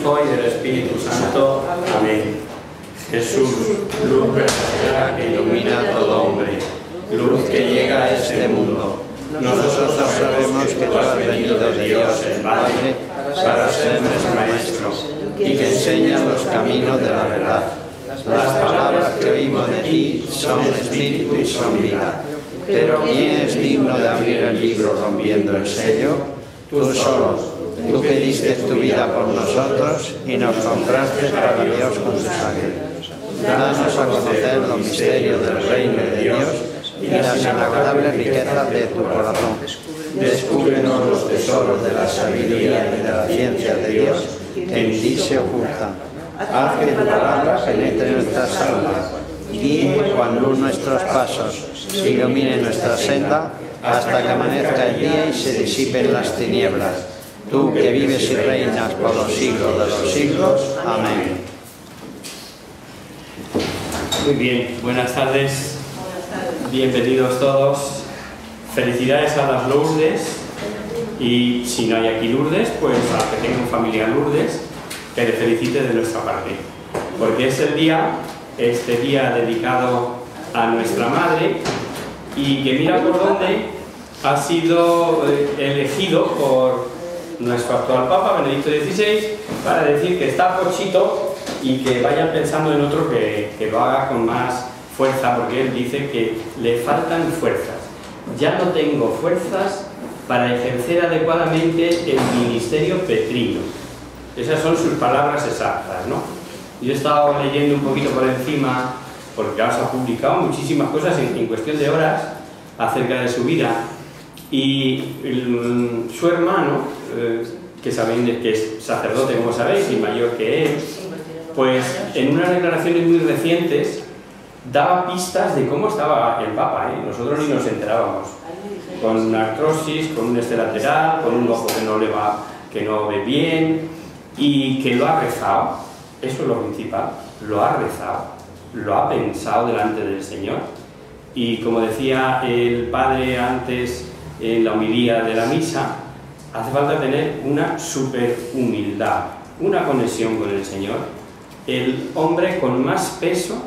Hijo y del Espíritu Santo. Amén. Jesús, luz verdadera que ilumina a todo hombre, luz que llega a este mundo. Nosotros sabemos que tú has venido de Dios el Padre para ser nuestro Maestro y que enseñas los caminos de la verdad. Las palabras que oímos de ti son espíritu y son vida. Pero ¿quién es digno de abrir el libro rompiendo el sello? Tú solo, tú que diste tu vida por nosotros y nos compraste para Dios con tu sangre. Danos a conocer los misterios del reino de Dios y las inagotables riquezas de tu corazón. Descúbrenos los tesoros de la sabiduría y de la ciencia de Dios que en ti se ocultan. Haz que tu palabra penetre nuestras almas, guíe con luz nuestros pasos, ilumine nuestra senda hasta que amanezca el día y se disipen las tinieblas. Tú que vives y reinas por los siglos de los siglos. Amén. Muy bien, buenas tardes. Bienvenidos todos. Felicidades a las Lourdes. Y si no hay aquí Lourdes, pues a que tengan familia Lourdes, que le felicite de nuestra parte. Porque es el día, este día dedicado a nuestra madre, y que mira por dónde ha sido elegido por nuestro actual Papa, Benedicto XVI, para decir que está pochito y que vayan pensando en otro que lo haga con más fuerza, porque él dice que le faltan fuerzas. Ya no tengo fuerzas para ejercer adecuadamente el ministerio petrino. Esas son sus palabras exactas, ¿no? Yo he estado leyendo un poquito por encima, porque ahora se ha publicado muchísimas cosas en cuestión de horas acerca de su vida, y su hermano, que sabéis que es sacerdote, como sabéis, y mayor que él, pues en unas declaraciones muy recientes daba pistas de cómo estaba el Papa, ¿eh? Nosotros ni nos enterábamos. Con artrosis, con un este lateral, con un ojo que no ve bien, y que lo ha rezado. Eso es lo principal, lo ha rezado, lo ha pensado delante del Señor. Y como decía el Padre antes en la homilía de la misa, hace falta tener una super humildad, una conexión con el Señor. El hombre con más peso,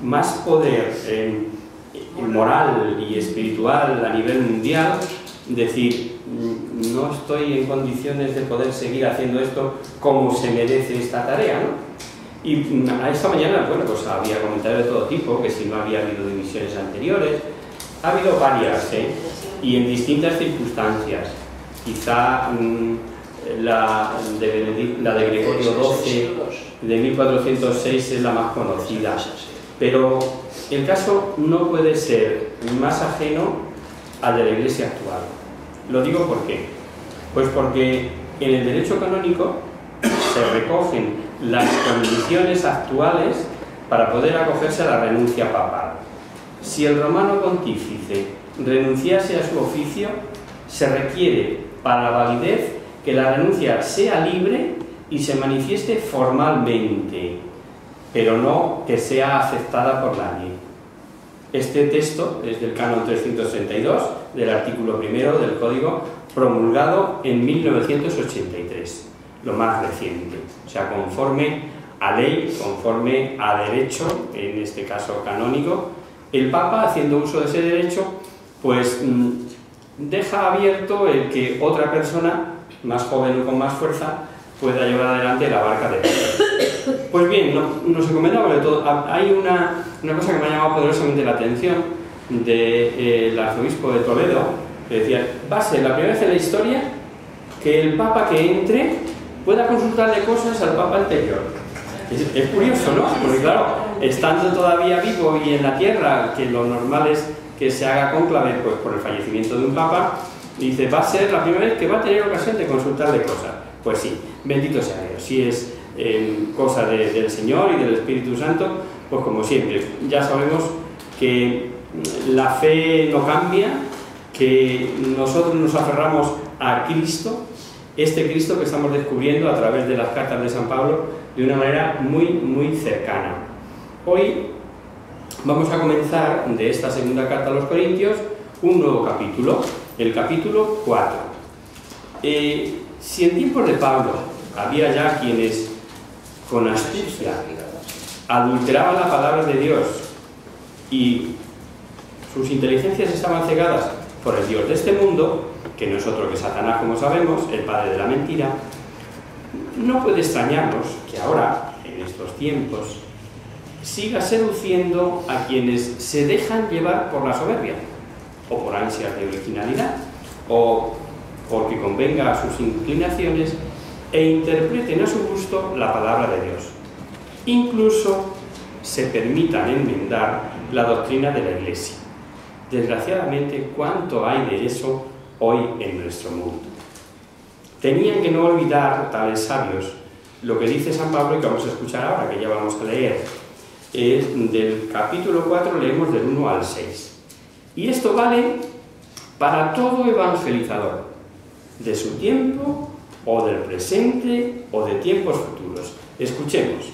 más poder moral y espiritual a nivel mundial, decir, no estoy en condiciones de poder seguir haciendo esto como se merece esta tarea, ¿no? Y a esta mañana, bueno, pues había comentarios de todo tipo, que si no había habido dimisiones anteriores, ha habido varias, y en distintas circunstancias. Quizá la de Gregorio XII, de 1406, es la más conocida, pero el caso no puede ser más ajeno al de la Iglesia actual. Lo digo ¿por qué? Pues porque en el derecho canónico se recogen las condiciones actuales para poder acogerse a la renuncia papal. Si el romano pontífice renunciase a su oficio, se requiere para la validez que la renuncia sea libre y se manifieste formalmente, pero no que sea aceptada por nadie. Este texto es del canon 332, del artículo primero del Código, promulgado en 1983, lo más reciente, o sea, conforme a ley, conforme a derecho, en este caso canónico. El Papa, haciendo uso de ese derecho, pues deja abierto el que otra persona, más joven o con más fuerza, pueda llevar adelante la barca de Dios. Pues bien, nos encomendamos de todo. Hay una cosa que me ha llamado poderosamente la atención del arzobispo de Toledo, que decía, va a ser la primera vez en la historia que el Papa que entre pueda consultarle cosas al Papa anterior. Es curioso, ¿no? Porque claro, estando todavía vivo y en la tierra, que lo normal es que se haga cónclave pues, por el fallecimiento de un Papa, dice, va a ser la primera vez que va a tener ocasión de consultarle cosas. Pues sí, bendito sea Dios. Si es cosa del Señor y del Espíritu Santo, pues como siempre, ya sabemos que la fe no cambia, que nosotros nos aferramos a Cristo, este Cristo que estamos descubriendo a través de las cartas de San Pablo de una manera muy, muy cercana. Hoy vamos a comenzar de esta segunda carta a los Corintios un nuevo capítulo, el capítulo 4. Si en tiempos de Pablo había ya quienes con astucia, adulteraban la palabra de Dios y sus inteligencias estaban cegadas por el Dios de este mundo, que no es otro que Satanás, como sabemos, el padre de la mentira. No puede extrañarnos que ahora, en estos tiempos, siga seduciendo a quienes se dejan llevar por la soberbia, o por ansias de originalidad, o porque convenga a sus inclinaciones, e interpreten a su gusto la palabra de Dios. Incluso se permitan enmendar la doctrina de la Iglesia. Desgraciadamente, ¿cuánto hay de eso hoy en nuestro mundo? Tenían que no olvidar, tales sabios, lo que dice San Pablo y que vamos a escuchar ahora, que ya vamos a leer. Es del capítulo 4, leemos del 1 al 6. Y esto vale para todo evangelizador, de su tiempo, o del presente, o de tiempos futuros. Escuchemos.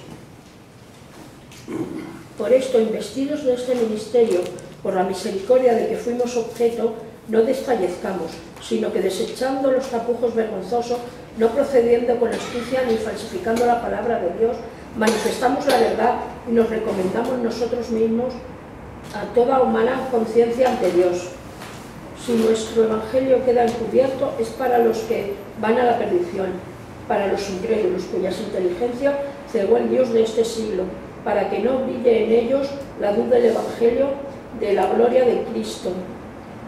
Por esto, investidos de este ministerio, por la misericordia de que fuimos objeto, no desfallezcamos, sino que desechando los tapujos vergonzosos, no procediendo con astucia ni falsificando la palabra de Dios, manifestamos la verdad y nos recomendamos nosotros mismos a toda humana conciencia ante Dios. Si nuestro evangelio queda encubierto, es para los que van a la perdición, para los incrédulos, cuyas inteligencias cegó el Dios de este siglo, para que no brille en ellos la luz del evangelio de la gloria de Cristo,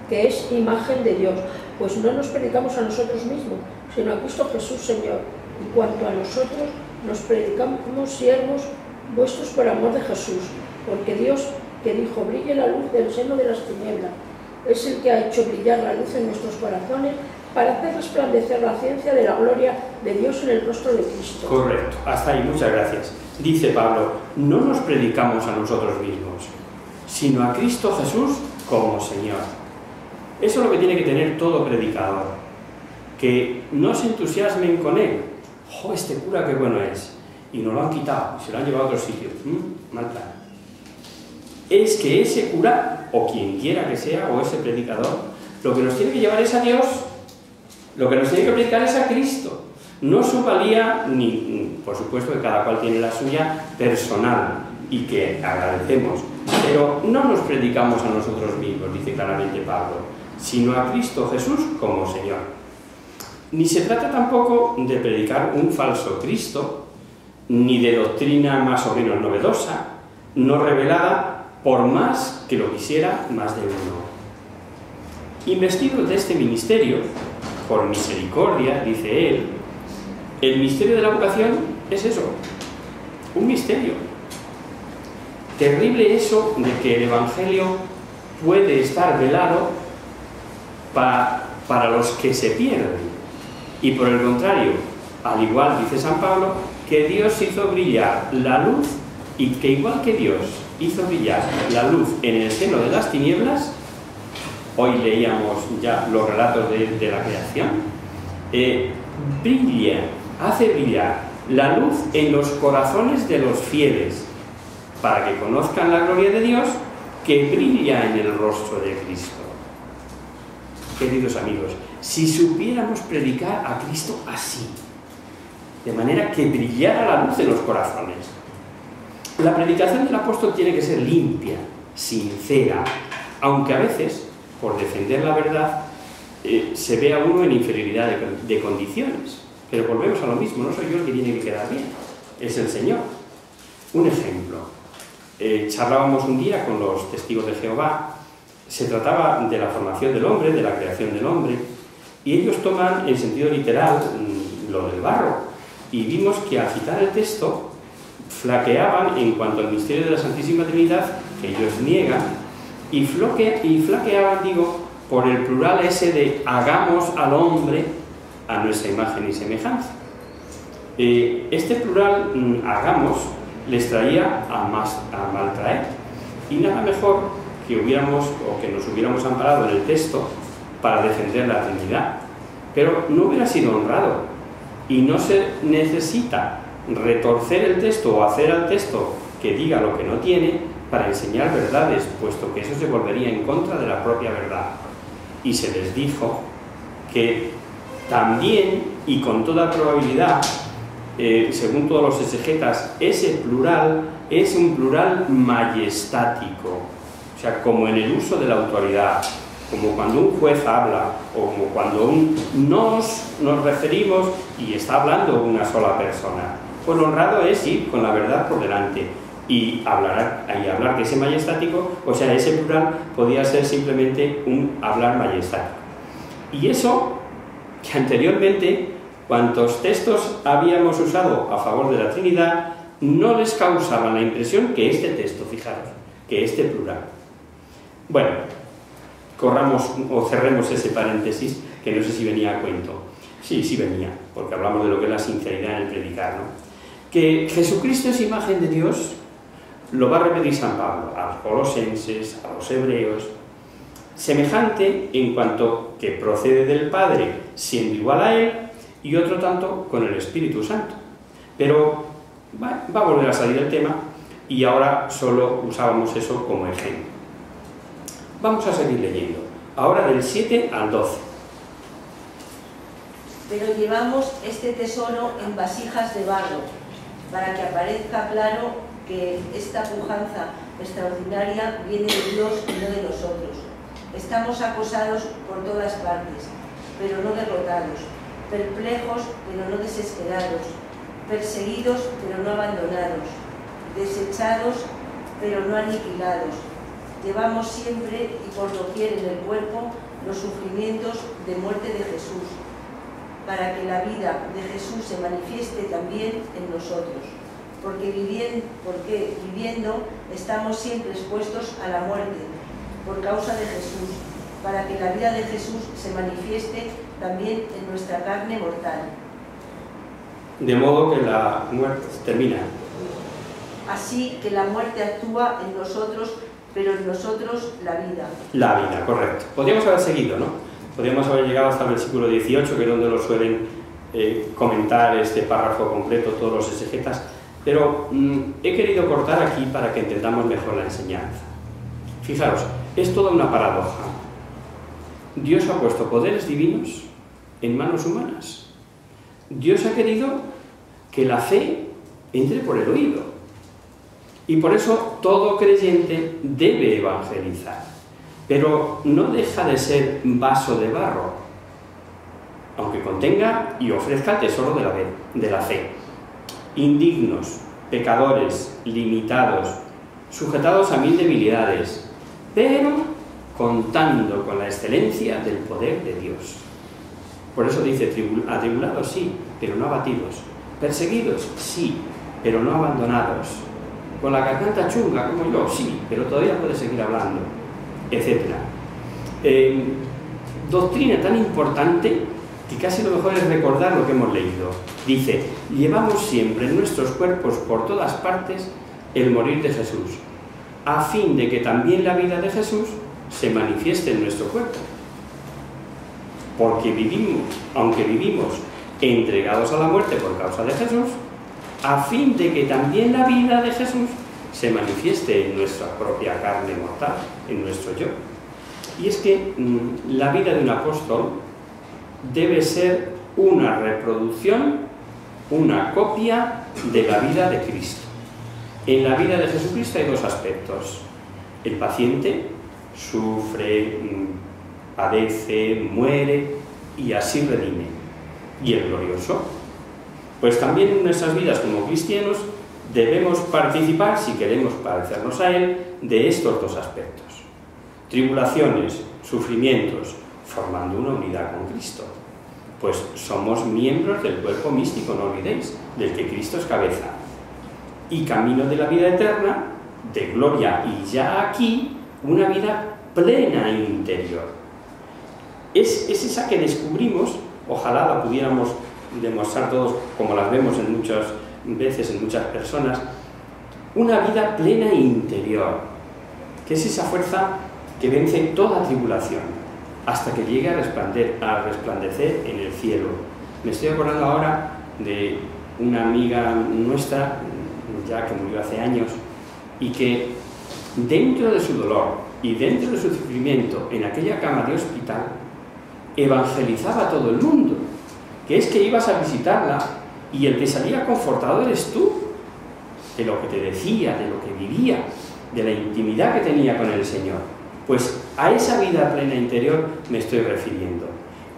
que es imagen de Dios. Pues no nos predicamos a nosotros mismos, sino a Cristo Jesús Señor, y cuanto a nosotros, nos predicamos siervos vuestros por amor de Jesús, porque Dios, que dijo, brille la luz del seno de las tinieblas, es el que ha hecho brillar la luz en nuestros corazones para hacer resplandecer la ciencia de la gloria de Dios en el rostro de Cristo. Correcto, hasta ahí, muchas gracias. Dice Pablo, no nos predicamos a nosotros mismos, sino a Cristo Jesús como Señor. Eso es lo que tiene que tener todo predicador, que no se entusiasmen con él. ¡Jo, este cura qué bueno es! Y no lo han quitado, se lo han llevado a otro sitio. Mal plan. Es que ese cura, o quien quiera que sea, o ese predicador, lo que nos tiene que llevar es a Dios, lo que nos tiene que predicar es a Cristo. No su valía, ni, por supuesto que cada cual tiene la suya personal, y que agradecemos, pero no nos predicamos a nosotros mismos, dice claramente Pablo, sino a Cristo Jesús como Señor. Ni se trata tampoco de predicar un falso Cristo, ni de doctrina más o menos novedosa, no revelada, por más que lo quisiera más de uno. Investidos de este ministerio, por misericordia, dice él, el misterio de la vocación es eso, un misterio. Terrible eso de que el Evangelio puede estar velado para los que se pierden. Y por el contrario, al igual dice San Pablo, que Dios hizo brillar la luz y que igual que Dios hizo brillar la luz en el seno de las tinieblas, hoy leíamos ya los relatos de la creación, hace brillar la luz en los corazones de los fieles, para que conozcan la gloria de Dios que brilla en el rostro de Cristo. Queridos amigos, si supiéramos predicar a Cristo así, de manera que brillara la luz en los corazones. La predicación del apóstol tiene que ser limpia, sincera, aunque a veces, por defender la verdad, se vea uno en inferioridad de condiciones. Pero volvemos a lo mismo, no soy yo el que tiene que quedar bien, es el Señor. Un ejemplo, charlábamos un día con los testigos de Jehová, se trataba de la formación del hombre, de la creación del hombre, y ellos toman en sentido literal lo del barro, y vimos que al citar el texto flaqueaban en cuanto al misterio de la Santísima Trinidad, que ellos niegan, y flaqueaban, digo, por el plural ese de hagamos al hombre a nuestra imagen y semejanza. Este plural, hagamos, les traía a maltraer, y nada mejor que nos hubiéramos amparado en el texto para defender la Trinidad, pero no hubiera sido honrado, y no se necesita retorcer el texto o hacer al texto que diga lo que no tiene para enseñar verdades, puesto que eso se volvería en contra de la propia verdad. Y se les dijo que también, y con toda probabilidad, según todos los exegetas, ese plural es un plural majestático, o sea, como en el uso de la autoridad, como cuando un juez habla, o como cuando nos referimos y está hablando una sola persona. Pues lo honrado es ir con la verdad por delante y hablar que ese majestático, o sea, ese plural podía ser simplemente un hablar majestático. Y eso, que anteriormente, cuantos textos habíamos usado a favor de la Trinidad, no les causaban la impresión que este texto, fijaros, que este plural. Bueno, corramos o cerremos ese paréntesis, que no sé si venía a cuento. Sí venía, porque hablamos de lo que es la sinceridad en el predicar, ¿no? Que Jesucristo es imagen de Dios, lo va a repetir San Pablo a los colosenses, a los hebreos, semejante en cuanto que procede del Padre, siendo igual a Él, y otro tanto con el Espíritu Santo. Pero va a volver a salir el tema, y ahora solo usábamos eso como ejemplo. Vamos a seguir leyendo, ahora del 7 al 12. Pero llevamos este tesoro en vasijas de barro, para que aparezca claro que esta pujanza extraordinaria viene de Dios y no de nosotros. Estamos acosados por todas partes, pero no derrotados, perplejos, pero no desesperados, perseguidos, pero no abandonados, desechados, pero no aniquilados. Llevamos siempre y por doquier en el cuerpo los sufrimientos de muerte de Jesús, para que la vida de Jesús se manifieste también en nosotros, porque viviendo estamos siempre expuestos a la muerte por causa de Jesús, para que la vida de Jesús se manifieste también en nuestra carne mortal. De modo que la muerte termina. Así que la muerte actúa en nosotros, pero en nosotros la vida. La vida, correcto. Podríamos haber seguido, ¿no? Podríamos haber llegado hasta el versículo 18, que es donde lo suelen comentar este párrafo completo todos los exegetas, pero he querido cortar aquí para que entendamos mejor la enseñanza. Fijaros, es toda una paradoja. Dios ha puesto poderes divinos en manos humanas. Dios ha querido que la fe entre por el oído. Y por eso todo creyente debe evangelizar. Pero no deja de ser vaso de barro, aunque contenga y ofrezca el tesoro de la fe. Indignos, pecadores, limitados, sujetados a 1000 debilidades, pero contando con la excelencia del poder de Dios. Por eso dice, atribulados sí, pero no abatidos, perseguidos sí, pero no abandonados, con la garganta chunga como yo, sí, pero todavía puede seguir hablando, etc. Doctrina tan importante que casi lo mejor es recordar lo que hemos leído. Dice, llevamos siempre en nuestros cuerpos por todas partes el morir de Jesús, a fin de que también la vida de Jesús se manifieste en nuestro cuerpo. Porque aunque vivimos entregados a la muerte por causa de Jesús, a fin de que también la vida de Jesús se manifieste en nuestra propia carne mortal, en nuestro yo. Y es que la vida de un apóstol debe ser una reproducción, una copia de la vida de Cristo. En la vida de Jesucristo hay dos aspectos. El paciente sufre, padece, muere y así redime. Y el glorioso, pues también en nuestras vidas como cristianos debemos participar, si queremos parecernos a Él, de estos dos aspectos. Tribulaciones, sufrimientos, formando una unidad con Cristo. Pues somos miembros del cuerpo místico, no olvidéis, del que Cristo es cabeza. Y camino de la vida eterna, de gloria y ya aquí, una vida plena e interior. Es esa que descubrimos, ojalá la pudiéramos demostrar todos, como las vemos en muchas veces en muchas personas, una vida plena e interior, que es esa fuerza que vence toda tribulación, hasta que llegue a resplandecer en el cielo. Me estoy acordando ahora de una amiga nuestra, ya que murió hace años, y que dentro de su dolor y dentro de su sufrimiento, en aquella cama de hospital, evangelizaba a todo el mundo, que es que ibas a visitarla Y el que salía confortado eres tú, de lo que te decía, de lo que vivía, de la intimidad que tenía con el Señor. Pues a esa vida plena interior me estoy refiriendo.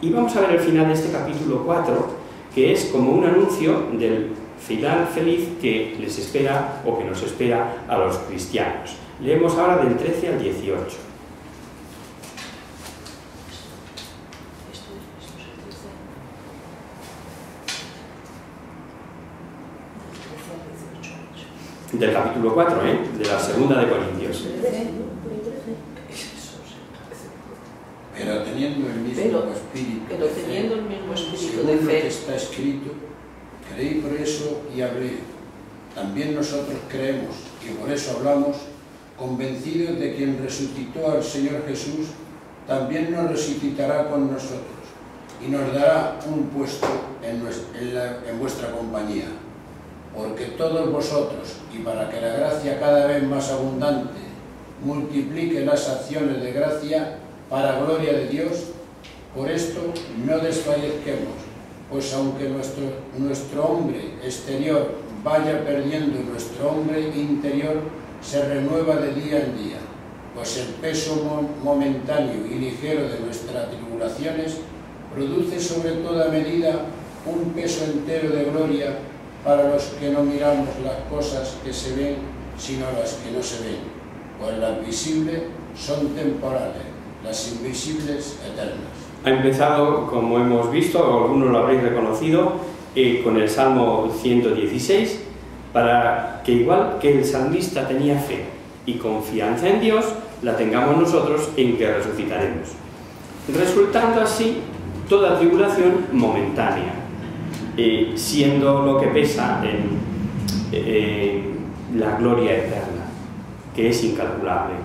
Y vamos a ver el final de este capítulo 4, que es como un anuncio del final feliz que les espera o que nos espera a los cristianos. Leemos ahora del 13 al 18. Del capítulo 4, de la segunda de Corintios. Pero teniendo el mismo espíritu de fe, según lo que está escrito, creí por eso y hablé. También nosotros creemos y por eso hablamos, convencidos de quien resucitó al Señor Jesús, también nos resucitará con nosotros y nos dará un puesto en vuestra compañía. Porque todos vosotros, y para que la gracia cada vez más abundante multiplique las acciones de gracia para gloria de Dios, por esto no desfallezquemos, pues aunque nuestro hombre exterior vaya perdiendo, nuestro hombre interior se renueva de día en día, pues el peso momentáneo y ligero de nuestras tribulaciones produce sobre toda medida un peso entero de gloria para los que no miramos las cosas que se ven, sino las que no se ven, pues las visibles son temporales, las invisibles eternas. Ha empezado, como hemos visto, o algunos lo habréis reconocido, con el Salmo 116, para que igual que el salmista tenía fe y confianza en Dios, la tengamos nosotros en que resucitaremos, resultando así toda tribulación momentánea, siendo lo que pesa en la gloria eterna, que es incalculable.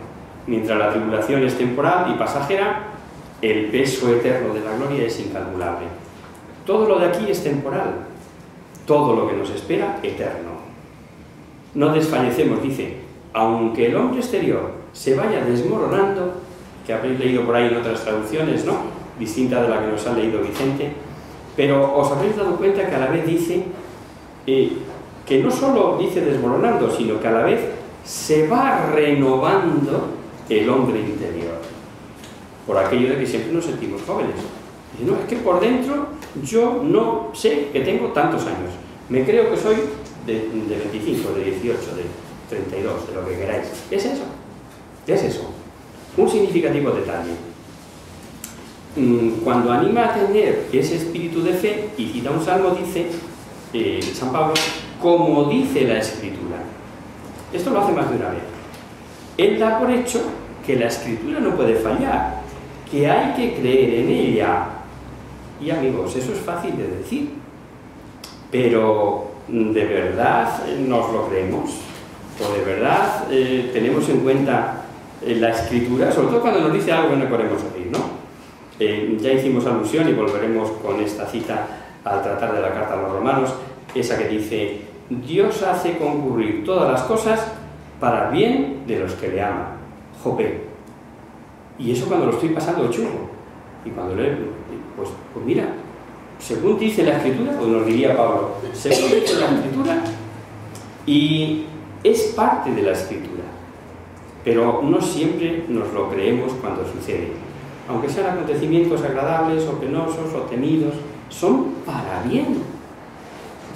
Mientras la tribulación es temporal y pasajera, el peso eterno de la gloria es incalculable. Todo lo de aquí es temporal, todo lo que nos espera, eterno. No desfallecemos, dice, aunque el hombre exterior se vaya desmoronando, que habréis leído por ahí en otras traducciones, ¿no?, distinta de la que nos ha leído Vicente, pero os habréis dado cuenta que a la vez dice que no solo dice desmoronando, sino que a la vez se va renovando el hombre interior, por aquello de que siempre nos sentimos jóvenes. Dice, no, es que por dentro yo no sé que tengo tantos años, me creo que soy de 25, de 18, de 32, de lo que queráis. Es eso, es eso, un significativo detalle. Cuando anima a tener ese espíritu de fe y cita un salmo, dice San Pablo, como dice la Escritura. Esto lo hace más de una vez. Él da por hecho que la Escritura no puede fallar, que hay que creer en ella. Y amigos, eso es fácil de decir, pero ¿de verdad nos lo creemos? ¿O de verdad tenemos en cuenta la Escritura? Sobre todo cuando nos dice algo que no queremos oír, ¿no? Ya hicimos alusión y volveremos con esta cita al tratar de la carta a los romanos, esa que dice, Dios hace concurrir todas las cosas para el bien de los que le aman. Jope. Y eso cuando lo estoy pasando churro. Y cuando leo, pues mira, según dice la Escritura, pues nos diría Pablo, según dice la Escritura, y es parte de la Escritura, pero no siempre nos lo creemos cuando sucede. Aunque sean acontecimientos agradables o penosos o temidos, son para bien,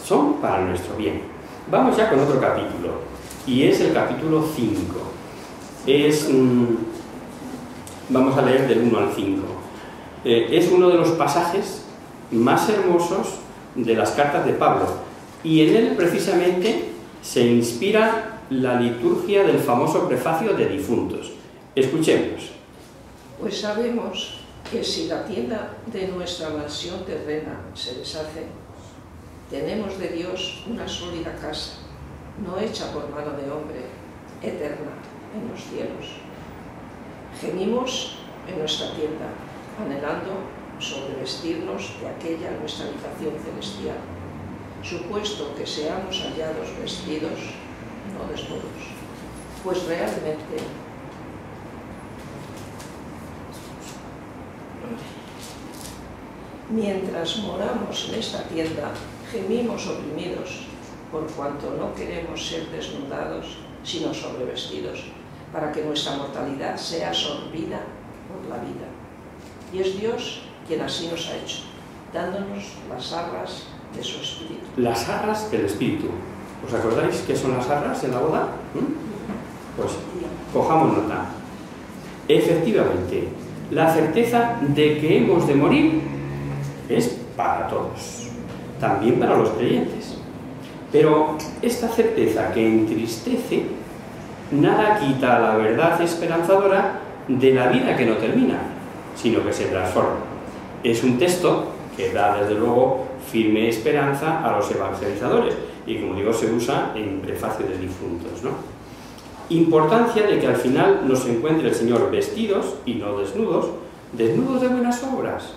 son para nuestro bien. Vamos ya con otro capítulo, y es el capítulo 5. Vamos a leer del 1 al 5. Es uno de los pasajes más hermosos de las cartas de Pablo, y en él precisamente se inspira la liturgia del famoso prefacio de difuntos. Escuchemos. Pues sabemos que si la tienda de nuestra mansión terrena se deshace, tenemos de Dios una sólida casa, no hecha por mano de hombre, eterna en los cielos. Gemimos en nuestra tienda, anhelando sobrevestirnos de aquella nuestra habitación celestial, supuesto que seamos hallados vestidos, no desnudos, pues realmente mientras moramos en esta tienda, gemimos oprimidos, por cuanto no queremos ser desnudados, sino sobrevestidos, para que nuestra mortalidad sea absorbida por la vida. Y es Dios quien así nos ha hecho, dándonos las arras de su Espíritu. Las arras del Espíritu. ¿Os acordáis qué son las arras en la boda? Pues cojamos nota. Efectivamente, la certeza de que hemos de morir es para todos, también para los creyentes. Pero esta certeza que entristece nada quita a la verdad esperanzadora de la vida que no termina, sino que se transforma. Es un texto que da desde luego firme esperanza a los evangelizadores y, como digo, se usa en prefacio de difuntos, ¿no? Importancia de que al final nos encuentre el Señor vestidos y no desnudos, desnudos de buenas obras.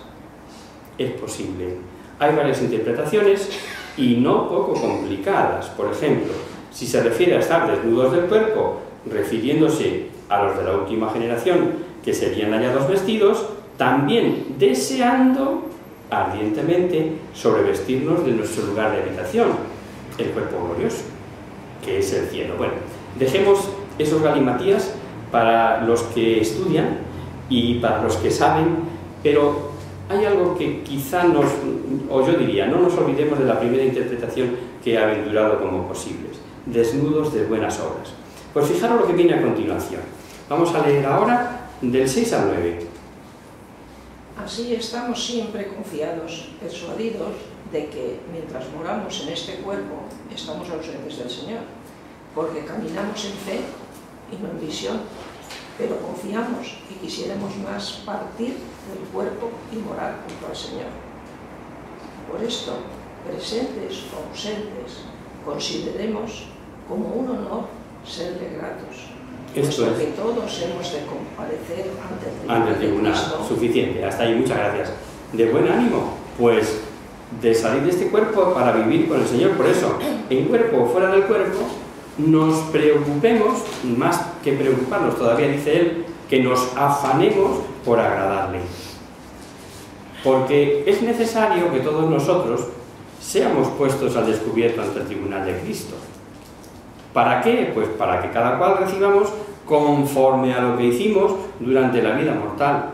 Es posible. Hay varias interpretaciones y no poco complicadas. Por ejemplo, si se refiere a estar desnudos del cuerpo, refiriéndose a los de la última generación que serían hallados vestidos, también deseando ardientemente sobrevestirnos de nuestro lugar de habitación, el cuerpo glorioso, que es el cielo. Bueno, dejemos esos galimatías para los que estudian y para los que saben, pero hay algo que quizá o yo diría, no nos olvidemos de la primera interpretación que he aventurado como posibles: desnudos de buenas obras. Pues fijaros lo que viene a continuación. Vamos a leer ahora del 6 al 9. Así estamos siempre confiados, persuadidos de que mientras moramos en este cuerpo estamos ausentes del Señor, porque caminamos en fe y no en visión, pero confiamos y quisiéramos más partir del cuerpo y morar junto al Señor. Por esto, presentes o ausentes, consideremos como un honor serle gratos, puesto que todos hemos de comparecer ante el tribunal. Suficiente, hasta ahí, muchas gracias. De buen ánimo, pues de salir de este cuerpo para vivir con el Señor. Por eso, en cuerpo o fuera del cuerpo, nos preocupemos, más que preocuparnos, todavía dice él, que nos afanemos por agradarle. Porque es necesario que todos nosotros seamos puestos al descubierto ante el tribunal de Cristo. ¿Para qué? Pues para que cada cual recibamos conforme a lo que hicimos durante la vida mortal,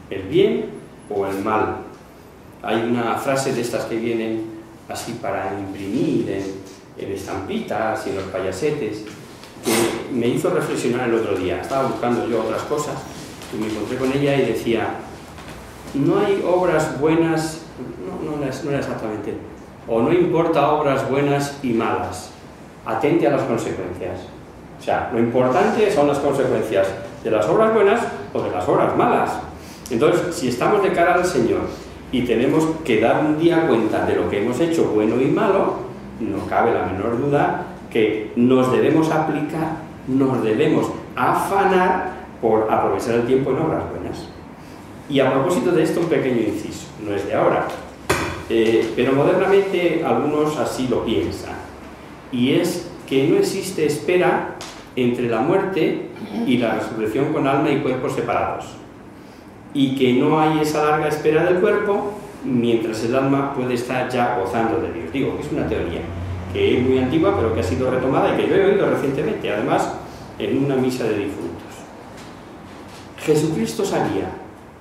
el bien o el mal. Hay una frase de estas que vienen así para imprimir en estampitas y en los payasetes, que me hizo reflexionar el otro día. Estaba buscando yo otras cosas y me encontré con ella y decía: no hay obras buenas, no era exactamente, o no importa obras buenas y malas, atente a las consecuencias. O sea, lo importante son las consecuencias de las obras buenas o de las obras malas. Entonces, si estamos de cara al Señor y tenemos que dar un día cuenta de lo que hemos hecho bueno y malo, no cabe la menor duda que nos debemos aplicar, nos debemos afanar por aprovechar el tiempo en obras buenas. Y a propósito de esto, un pequeño inciso, no es de ahora, pero modernamente algunos así lo piensan, y es que no existe espera entre la muerte y la resurrección con alma y cuerpo separados, y que no hay esa larga espera del cuerpo mientras el alma puede estar ya gozando de Dios. Digo que es una teoría que es muy antigua, pero que ha sido retomada y que yo he oído recientemente, además en una misa de difuntos. Jesucristo sabía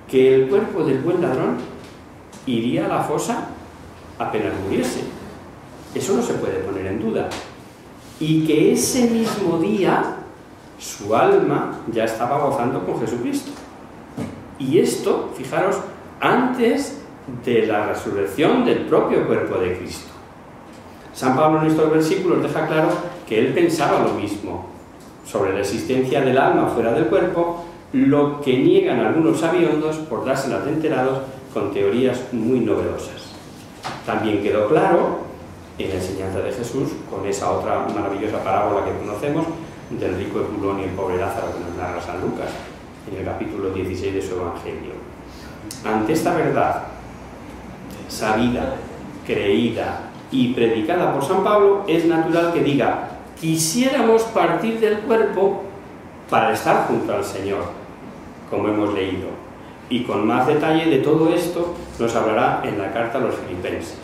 que el cuerpo del buen ladrón iría a la fosa apenas muriese. Eso no se puede poner en duda. Y que ese mismo día su alma ya estaba gozando con Jesucristo. Y esto, fijaros, antes de la resurrección del propio cuerpo de Cristo. San Pablo en estos versículos deja claro que él pensaba lo mismo sobre la existencia del alma fuera del cuerpo, lo que niegan algunos sabiondos por dárselas de enterados con teorías muy novedosas. También quedó claro en la enseñanza de Jesús con esa otra maravillosa parábola que conocemos del rico Epulón y el pobre Lázaro que nos narra San Lucas en el capítulo 16 de su Evangelio. Ante esta verdad sabida, creída y predicada por San Pablo, es natural que diga: quisiéramos partir del cuerpo para estar junto al Señor, como hemos leído. Y con más detalle de todo esto nos hablará en la carta a los Filipenses.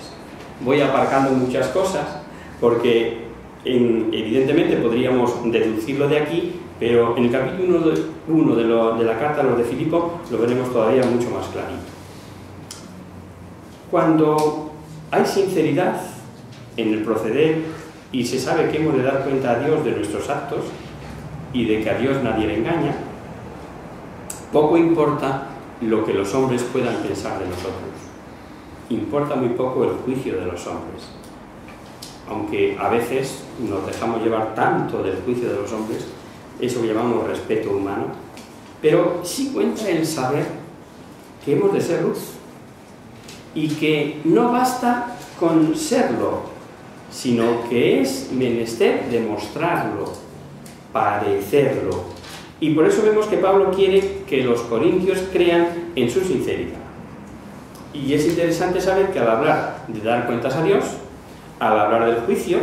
voy aparcando muchas cosas, porque evidentemente podríamos deducirlo de aquí, pero en el capítulo 1 de la carta a los de Filipo lo veremos todavía mucho más clarito. Cuando hay sinceridad en el proceder y se sabe que hemos de dar cuenta a Dios de nuestros actos y de que a Dios nadie le engaña, poco importa lo que los hombres puedan pensar de nosotros. Importa muy poco el juicio de los hombres. Aunque a veces nos dejamos llevar tanto del juicio de los hombres, eso que llamamos respeto humano, pero sí cuenta el saber que hemos de ser luz y que no basta con serlo, sino que es menester demostrarlo, parecerlo. Y por eso vemos que Pablo quiere que los corintios crean en su sinceridad. Y es interesante saber que al hablar de dar cuentas a Dios, al hablar del juicio,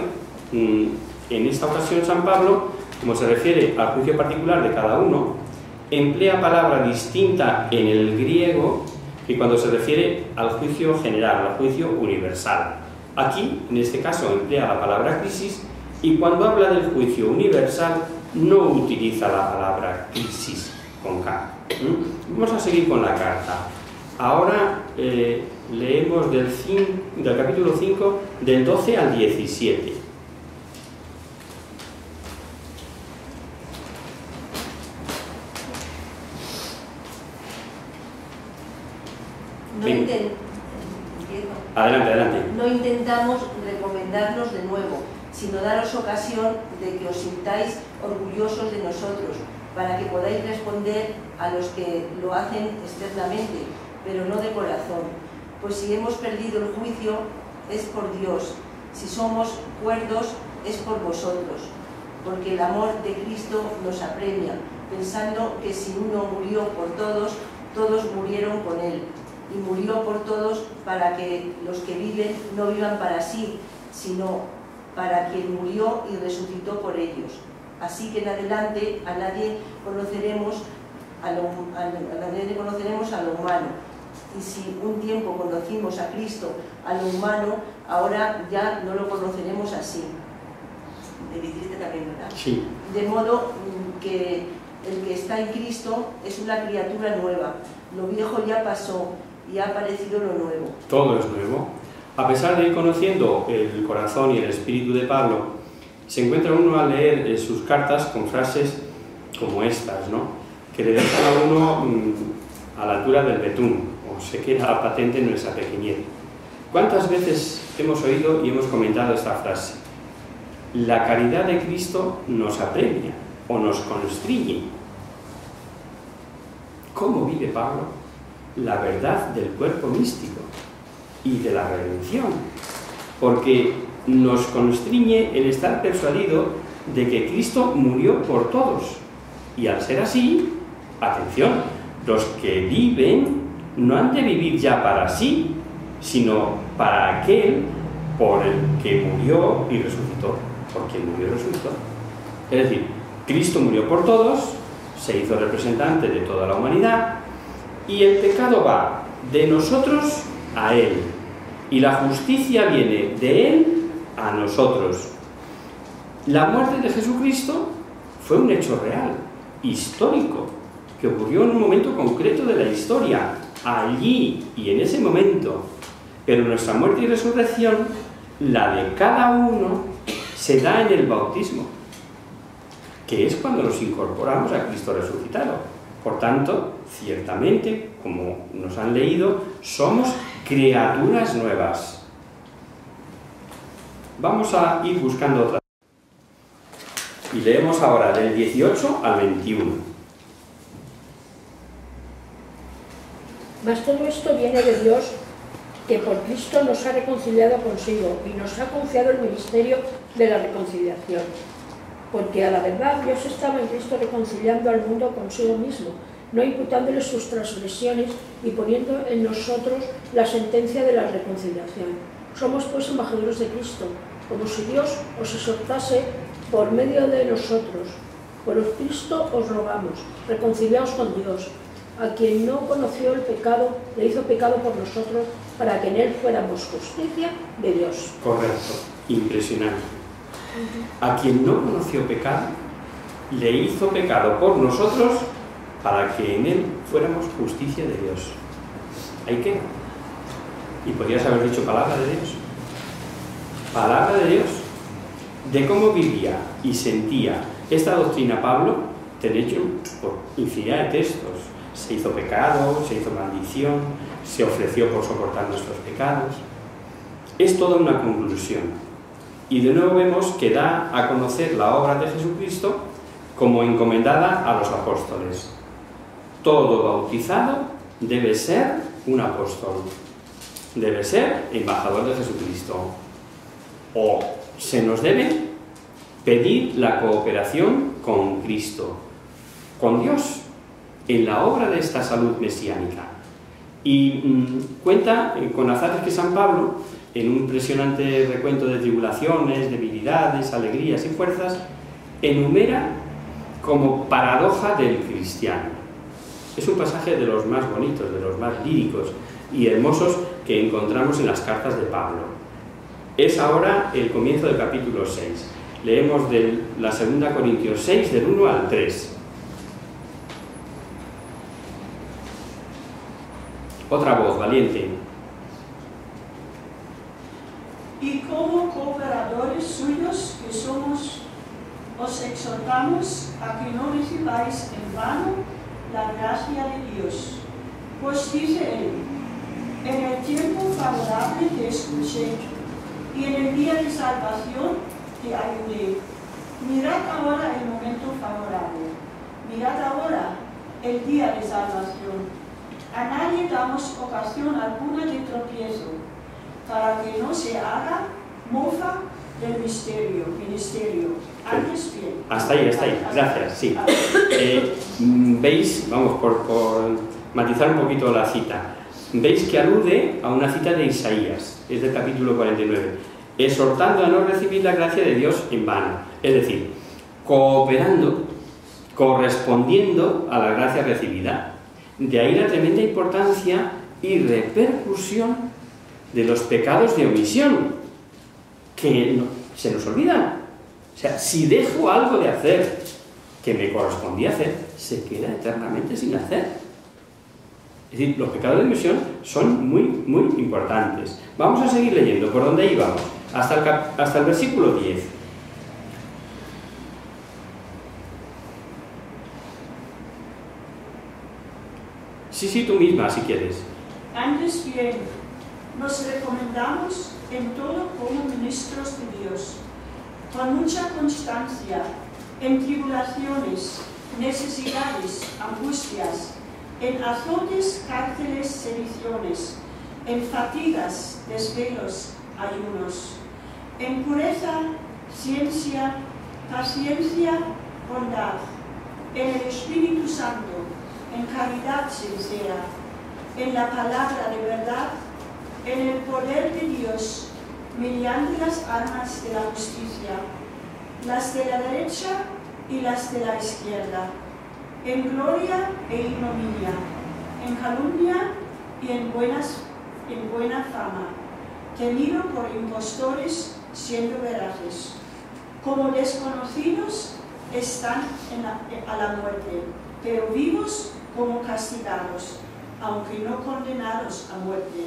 en esta ocasión San Pablo, como se refiere al juicio particular de cada uno, emplea palabra distinta en el griego que cuando se refiere al juicio general, al juicio universal. Aquí, en este caso, emplea la palabra crisis, y cuando habla del juicio universal no utiliza la palabra crisis con K. Vamos a seguir con la carta. Ahora leemos del capítulo 5, del 12 al 17. Adelante. No intentamos recomendarnos de nuevo, sino daros ocasión de que os sintáis orgullosos de nosotros, para que podáis responder a los que lo hacen externamente, pero no de corazón. Pues si hemos perdido el juicio, es por Dios. Si somos cuerdos, es por vosotros. Porque el amor de Cristo nos apremia, pensando que si uno murió por todos, todos murieron con él. Y murió por todos para que los que viven no vivan para sí, sino para quien murió y resucitó por ellos. Así que en adelante a nadie conoceremos a lo humano. Y si un tiempo conocimos a Cristo a lo humano, ahora ya no lo conoceremos así. Me dijiste también, ¿verdad? Sí. De modo que el que está en Cristo es una criatura nueva. Lo viejo ya pasó y ha aparecido lo nuevo. Todo es nuevo. A pesar de ir conociendo el corazón y el espíritu de Pablo, se encuentra uno al leer sus cartas con frases como estas, ¿no? Que le dejan a uno a la altura del betún, o se queda patente en nuestra pequeñez. ¿Cuántas veces hemos oído y hemos comentado esta frase? La caridad de Cristo nos apremia o nos constriñe. ¿Cómo vive Pablo la verdad del cuerpo místico y de la redención? Porque nos constriñe el estar persuadido de que Cristo murió por todos. Y al ser así, atención, los que viven no han de vivir ya para sí, sino para aquel por el que murió y resucitó. Por quien murió y resucitó. Es decir, Cristo murió por todos, se hizo representante de toda la humanidad, y el pecado va de nosotros a Él, y la justicia viene de Él a nosotros. La muerte de Jesucristo fue un hecho real, histórico, que ocurrió en un momento concreto de la historia, allí y en ese momento. Pero nuestra muerte y resurrección, la de cada uno, se da en el bautismo, que es cuando nos incorporamos a Cristo resucitado. Por tanto, ciertamente, como nos han leído, somos criaturas nuevas. Vamos a ir buscando otra. Y leemos ahora del 18 al 21. Mas todo esto viene de Dios, que por Cristo nos ha reconciliado consigo y nos ha confiado el ministerio de la reconciliación. Porque a la verdad Dios estaba en Cristo reconciliando al mundo consigo mismo, no imputándole sus transgresiones y poniendo en nosotros la sentencia de la reconciliación. Somos pues embajadores de Cristo, como si Dios os exhortase por medio de nosotros. Por Cristo os rogamos, reconciliaos con Dios. A quien no conoció el pecado, le hizo pecado por nosotros, para que en él fuéramos justicia de Dios. Correcto, impresionante. A quien no conoció pecado, le hizo pecado por nosotros para que en él fuéramos justicia de Dios. Ahí queda. Y podrías haber dicho palabra de Dios. Palabra de Dios. De cómo vivía y sentía esta doctrina Pablo, te he hecho por infinidad de textos. Se hizo pecado, se hizo maldición, se ofreció por soportar nuestros pecados. Es toda una conclusión. Y de nuevo vemos que da a conocer la obra de Jesucristo como encomendada a los apóstoles. Todo bautizado debe ser un apóstol. Debe ser embajador de Jesucristo. O se nos debe pedir la cooperación con Cristo, con Dios, en la obra de esta salud mesiánica. Y cuenta con azares que San Pablo, en un impresionante recuento de tribulaciones, debilidades, alegrías y fuerzas, enumera como paradoja del cristiano. Es un pasaje de los más bonitos, de los más líricos y hermosos que encontramos en las cartas de Pablo. Es ahora el comienzo del capítulo 6. Leemos de la 2 Corintios 6, del 1 al 3. Otra voz, valiente. Y como cooperadores suyos que somos, os exhortamos a que no recibáis en vano la gracia de Dios. Pues dice él: en el tiempo favorable te escuché, y en el día de salvación te ayudé. Mirad ahora el momento favorable, mirad ahora el día de salvación. A nadie damos ocasión alguna de tropiezo, para que no se haga mofa del ministerio. Antes bien. Hasta ahí, gracias, sí. Veis, vamos, por matizar un poquito la cita, veis que alude a una cita de Isaías, es del capítulo 49, exhortando a no recibir la gracia de Dios en vano, es decir, cooperando, correspondiendo a la gracia recibida. De ahí la tremenda importancia y repercusión de los pecados de omisión, que se nos olvidan. O sea, si dejo algo de hacer que me correspondía hacer, se queda eternamente sin hacer. Es decir, los pecados de omisión son muy, muy importantes. Vamos a seguir leyendo, ¿por dónde íbamos? Hasta el versículo 10. Sí, tú misma, si quieres. Antes bien, nos recomendamos en todo como ministros de Dios, con mucha constancia, en tribulaciones, necesidades, angustias, en azotes, cárceles, sediciones, en fatigas, desvelos, ayunos, en pureza, ciencia, paciencia, bondad, en el Espíritu Santo, en caridad sincera, en la palabra de verdad, en el poder de Dios, mediante las armas de la justicia, las de la derecha y las de la izquierda, en gloria e ignominia, en calumnia y en buena fama, tenido por impostores siendo veraces, como desconocidos están a la muerte, pero vivos como castigados, aunque no condenados a muerte,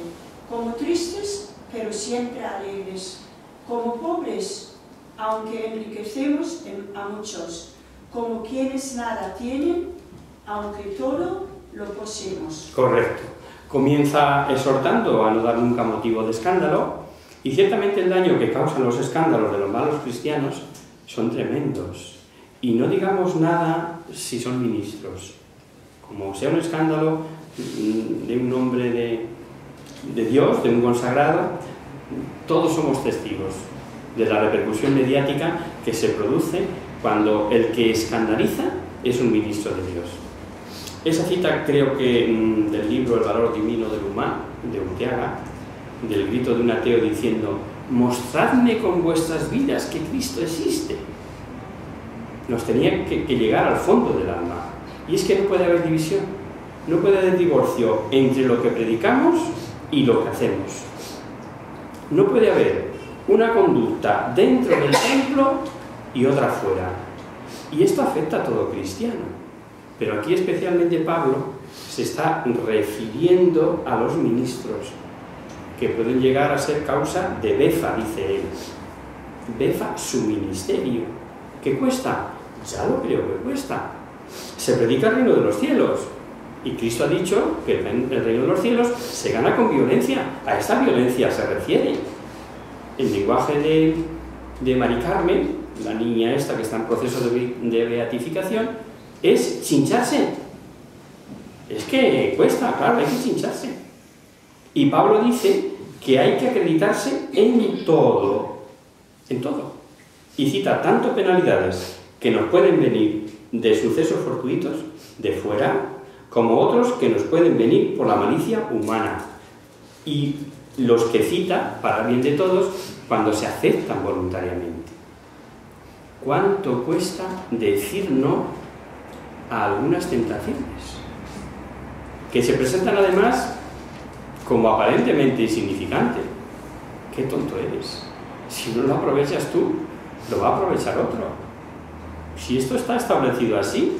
como tristes, pero siempre alegres, como pobres, aunque enriquecemos a muchos, como quienes nada tienen, aunque todo lo poseemos. Correcto. Comienza exhortando a no dar nunca motivo de escándalo, y ciertamente el daño que causan los escándalos de los malos cristianos son tremendos. Y no digamos nada si son ministros. Como sea un escándalo de un hombre de Dios, de un consagrado, todos somos testigos de la repercusión mediática que se produce cuando el que escandaliza es un ministro de Dios. Esa cita creo que del libro El valor divino del humano, de Urteaga, del grito de un ateo diciendo: mostradme con vuestras vidas que Cristo existe. Nos tenía que llegar al fondo del alma. Y es que no puede haber división, no puede haber divorcio entre lo que predicamos y lo que hacemos. No puede haber una conducta dentro del templo y otra fuera. Y esto afecta a todo cristiano. Pero aquí especialmente Pablo se está refiriendo a los ministros, que pueden llegar a ser causa de befa, dice él. Befa su ministerio. ¿Qué cuesta? Ya lo creo que cuesta. Se predica el reino de los cielos. Y Cristo ha dicho que el reino de los cielos se gana con violencia. A esta violencia se refiere. El lenguaje de Mari Carmen, la niña esta que está en proceso de beatificación, es chincharse. Es que cuesta, claro, hay que chincharse. Y Pablo dice que hay que acreditarse en todo. En todo. Y cita tanto penalidades que nos pueden venir de sucesos fortuitos, de fuera, como otros que nos pueden venir por la malicia humana. Y los que cita, para bien de todos, cuando se aceptan voluntariamente. ¿Cuánto cuesta decir no a algunas tentaciones? Que se presentan además como aparentemente insignificante. ¡Qué tonto eres! Si no lo aprovechas tú, lo va a aprovechar otro. Si esto está establecido así,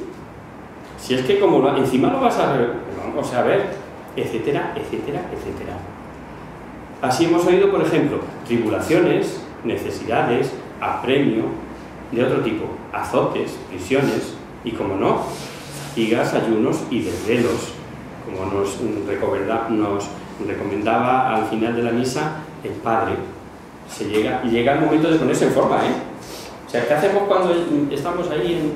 si es que como encima lo vas a ver, etcétera, etcétera, etcétera. Así hemos oído, por ejemplo, tribulaciones, necesidades, apremio, de otro tipo, azotes, prisiones y, como no, fatigas, ayunos y desvelos, como nos recomendaba al final de la misa el Padre. Llega el momento de ponerse en forma, ¿eh? O sea, ¿qué hacemos cuando estamos ahí en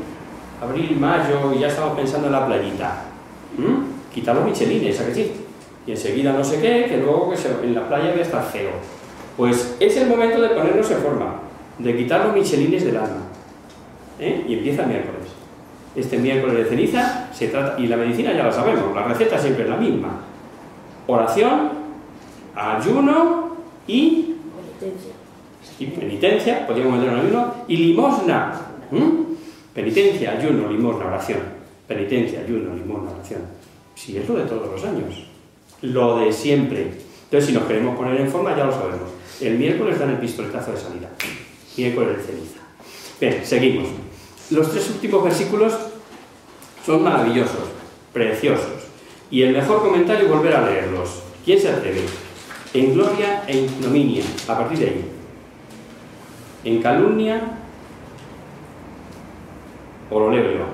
abril, mayo y ya estamos pensando en la playita? Quitar los michelines, ¿a que sí? Y enseguida no sé qué, que luego en la playa voy a estar feo. Pues es el momento de ponernos en forma, de quitar los michelines del alma. Y empieza el miércoles. Este miércoles de ceniza se trata, y la medicina ya la sabemos, la receta siempre es la misma. Oración, ayuno y penitencia, podríamos meter un ayuno, y limosna. Penitencia, ayuno, limosna, oración. Penitencia, ayuno, limosna, oración. Si es lo de todos los años. Lo de siempre. Entonces, si nos queremos poner en forma, ya lo sabemos. El miércoles dan el pistoletazo de salida. Miércoles de ceniza. Bien, seguimos. Los 3 últimos versículos son maravillosos, preciosos. Y el mejor comentario es volver a leerlos. ¿Quién se atreve? En gloria e ignominia, a partir de ahí. En calumnia, o lo leo yo.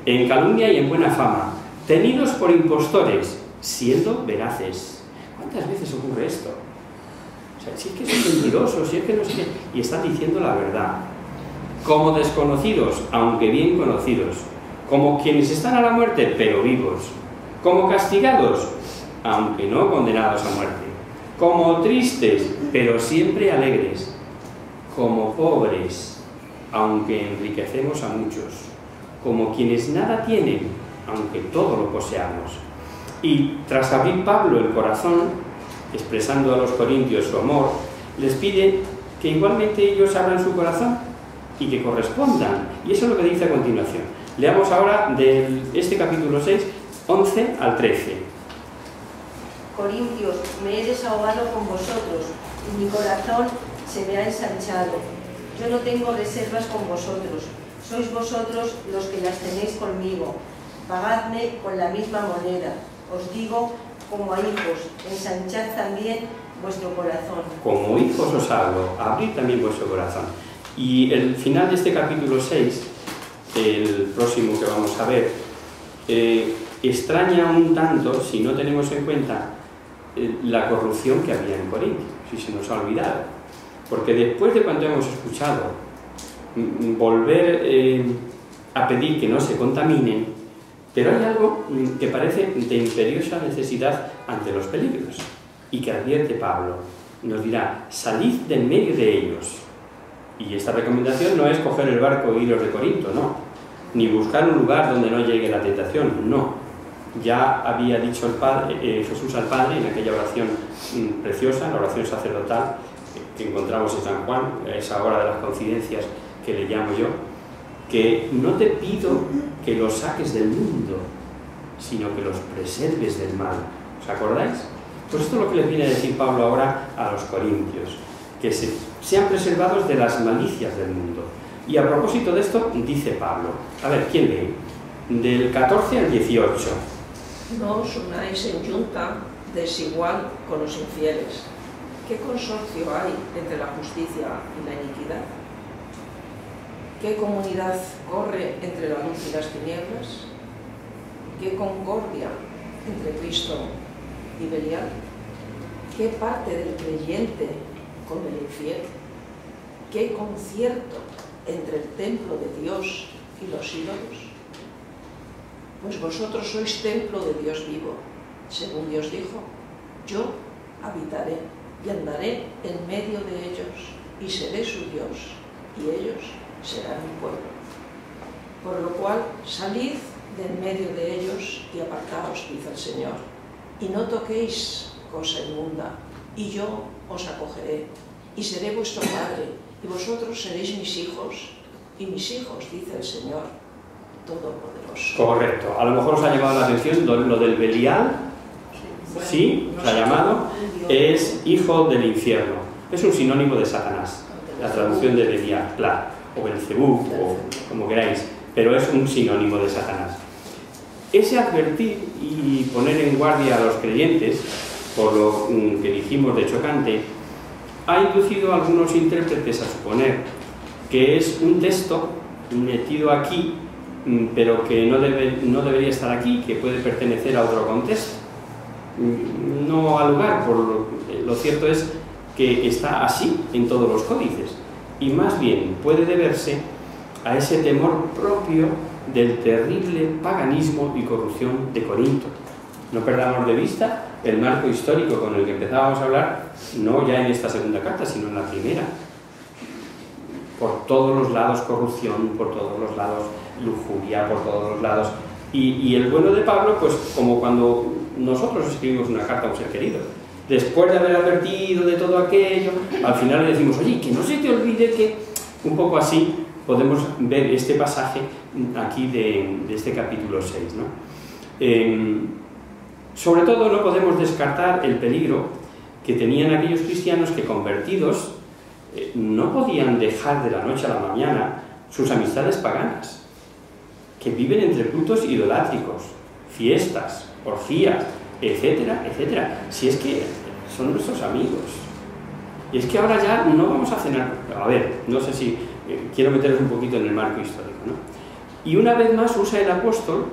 En calumnia y en buena fama, tenidos por impostores, siendo veraces. ¿Cuántas veces ocurre esto? O sea, si es que son mentirosos, si es que no sé qué, y están diciendo la verdad. Como desconocidos, aunque bien conocidos. Como quienes están a la muerte, pero vivos. Como castigados, aunque no condenados a muerte. Como tristes, pero siempre alegres. Como pobres, aunque enriquecemos a muchos. Como quienes nada tienen, aunque todo lo poseamos. Y tras abrir Pablo el corazón, expresando a los corintios su amor, les pide que igualmente ellos abran su corazón y que correspondan. Y eso es lo que dice a continuación. Leamos ahora de este capítulo 6, 11 al 13. Corintios, me he desahogado con vosotros y mi corazón se me ha ensanchado. Yo no tengo reservas con vosotros, sois vosotros los que las tenéis conmigo. Pagadme con la misma moneda. Os digo, como a hijos, ensanchad también vuestro corazón. Como hijos os hablo, abrid también vuestro corazón. Y el final de este capítulo 6, el próximo que vamos a ver, extraña un tanto si no tenemos en cuenta la corrupción que había en Corinto, si se nos ha olvidado. Porque después de cuando hemos escuchado volver a pedir que no se contaminen, pero hay algo que parece de imperiosa necesidad ante los peligros y que advierte Pablo. Nos dirá, salid de en medio de ellos. Y esta recomendación no es coger el barco e iros de Corinto, no. Ni buscar un lugar donde no llegue la tentación, no. Ya había dicho el Padre, Jesús al Padre en aquella oración preciosa, la oración sacerdotal que encontramos en San Juan, esa hora de las coincidencias que le llamo yo, que no te pido que los saques del mundo, sino que los preserves del mal. ¿Os acordáis? Pues esto es lo que les viene a decir Pablo ahora a los corintios, que sean preservados de las malicias del mundo. Y a propósito de esto, dice Pablo, a ver, ¿quién lee? Del 14 al 18. No os unáis en yunta desigual con los infieles. ¿Qué consorcio hay entre la justicia y la iniquidad? ¿Qué comunidad corre entre la luz y las tinieblas? ¿Qué concordia entre Cristo y Belial? ¿Qué parte del creyente con el infiel? ¿Qué concierto entre el templo de Dios y los ídolos? Pues vosotros sois templo de Dios vivo, según Dios dijo, yo habitaré y andaré en medio de ellos, y seré su Dios, y ellos serán mi pueblo. Por lo cual, salid de en medio de ellos y apartaos, dice el Señor, y no toquéis cosa inmunda, y yo os acogeré, y seré vuestro Padre, y vosotros seréis mis hijos, y mis hijos, dice el Señor Todopoderoso. Correcto. A lo mejor os ha llamado la atención lo del Belial, sí, os ha llamado, es hijo del infierno. Es un sinónimo de Satanás, la traducción de Belial, claro, o Belcebú, o como queráis, pero es un sinónimo de Satanás. Ese advertir y poner en guardia a los creyentes, por lo que dijimos de chocante, ha inducido a algunos intérpretes a suponer que es un texto metido aquí, pero que no debería estar aquí, que puede pertenecer a otro contexto. No al lugar, lo cierto es que está así en todos los códices, y más bien puede deberse a ese temor propio del terrible paganismo y corrupción de Corinto. No perdamos de vista el marco histórico con el que empezábamos a hablar, no ya en esta segunda carta, sino en la primera. Por todos los lados corrupción, por todos los lados lujuria, por todos los lados. Y el bueno de Pablo, pues como cuando nosotros escribimos una carta a un ser querido, después de haber advertido de todo aquello, al final le decimos, oye, que no se te olvide que... Un poco así podemos ver este pasaje aquí de este capítulo 6, ¿no? Sobre todo no podemos descartar el peligro que tenían aquellos cristianos que, convertidos, no podían dejar de la noche a la mañana sus amistades paganas, que viven entre cultos idolátricos, fiestas, orgías, etcétera, etcétera. Si es que son nuestros amigos. Y es que ahora ya no vamos a cenar. A ver, no sé si quiero meteros un poquito en el marco histórico, ¿no? Y una vez más usa el apóstol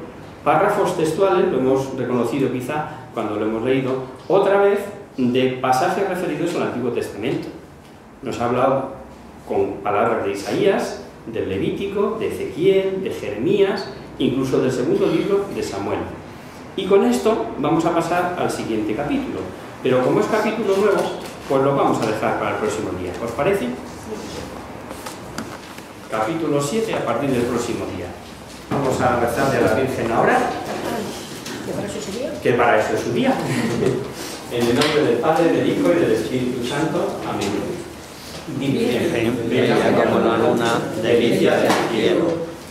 párrafos textuales, lo hemos reconocido quizá cuando lo hemos leído, otra vez de pasajes referidos al Antiguo Testamento. Nos ha hablado con palabras de Isaías, del Levítico, de Ezequiel, de Jeremías, incluso del segundo libro de Samuel. Y con esto vamos a pasar al siguiente capítulo. Pero como es capítulo nuevo, pues lo vamos a dejar para el próximo día. ¿Os parece? Capítulo 7 a partir del próximo día. Vamos a rezarle a la Virgen ahora. ¿Que para eso sería? Que para eso es su día. En el nombre del Padre, del Hijo y del Espíritu Santo. Amén. Virgen, bella como la luna, delicia del cielo,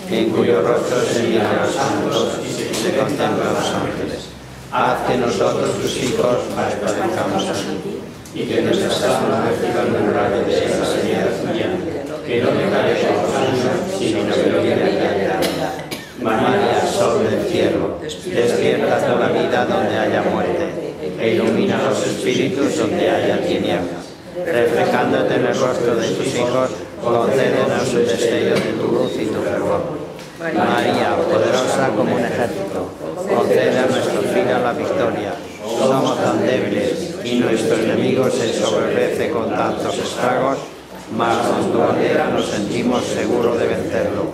en cuyo rostro se miran los santos y se contemplan los ángeles. Haz que nosotros, tus hijos, parezcamos a ti, y que nuestras almas reciban un rayo de esa señal tuya, que no dejaré por los años, sino que lo viene a la María, sol del cielo, despierta toda vida donde haya muerte, e ilumina los espíritus donde haya tinieblas. Reflejándote en el rostro de tus hijos, concédenos un destello de tu luz y tu fervor. María, poderosa como un ejército, concede a nuestro fin la victoria. Somos tan débiles y nuestro enemigo se sobrevece con tantos estragos, mas con tu bandera nos sentimos seguros de vencerlo.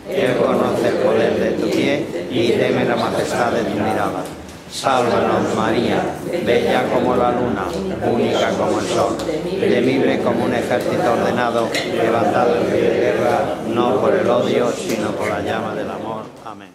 Él conoce el poder de tu pie y teme la majestad de tu mirada. Sálvanos, María, bella como la luna, única como el sol, temible como un ejército ordenado, levantado en pie de guerra, no por el odio, sino por la llama del amor. Amén.